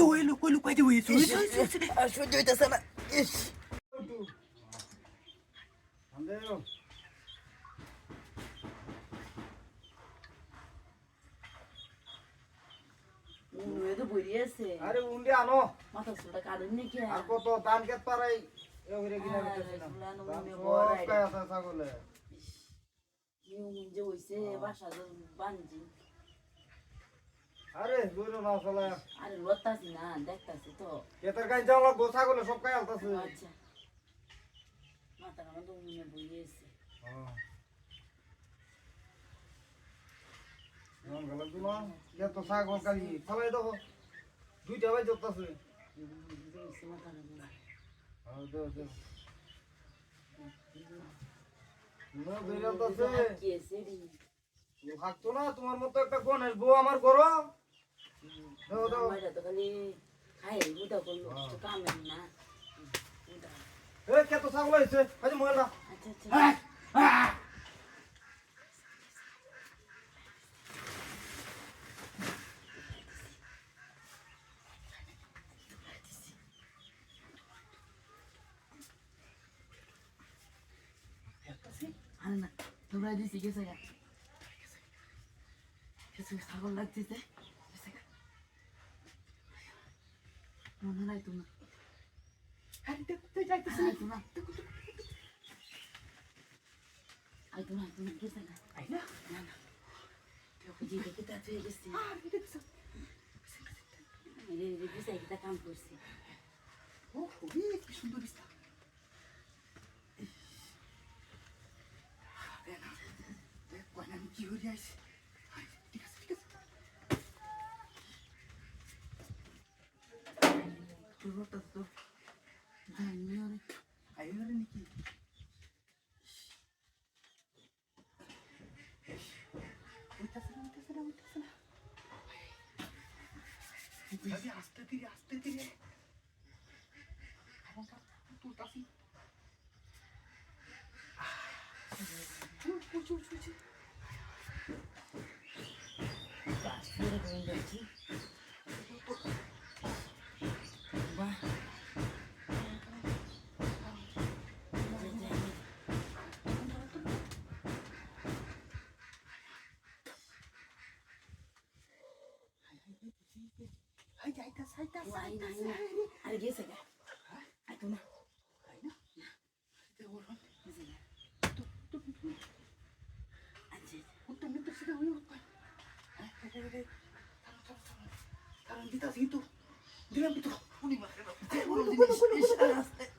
ওই লোক কইতে হইছে আর সহ্য হইতেছে না ইস তো বইরে আছে আরে উন্ডে আনো মাথা সুটা কাটেন নাকি আর কত ধান খেত পারাই এ হইরে কিনা দিতেছ না কাই আছে ছাগলে যে হইছে বাসা বানজি আরে জোরে না চলে আরে লতাছি না দেখতাছি তো কেতার গাই যাও লাগবো ছাগলে সব কাই আলতাছে আচ্ছা মাথা কাটা তো মনে বইরে আছে হ্যাঁ নাম গলা দিলা কে তো ছাগল কালি ফলাই দাও দুইটা ভাই জোতাছে হইছে মাথা কাটা হ্যাঁ দাও দাও না বেরালতাছে কি আছে রে ও হাঁকতো না তোমার মতো একটা গণেশ বউ আমার করো দাও দাও মাইরা তো খালি খাই মুদা করলো তো কামেন না মুদা এ কে তো ছাগল হইছে আজ ময়লা আচ্ছা আচ্ছা আরে না তোমরা দিছি গেছে গা কিছু ছাগল লাগতেছে মনে নাই তোমার আরে তুই যাইতেছিস আই তোমার গেছে গা আই না না না জি দেখে তা তুই গেছি আর দেখছ রে গেছে একটা কাম করছি ও কি সুন্দর দিস্তা দেখ কোন আমি কি হই যাইছি ঠিক আছে তোর তো জানি না আইরে নাকি উঠতেছ না আরে আস্তে ধীরে আমার তুলতাছি চুল বাস ফিরে করে যাচ্ছি বাহ হাই যাইতাছ আরে গেছে গা আই তো না আচ্ছা কারণ দিতাছি তো দিলাম তো আস্তে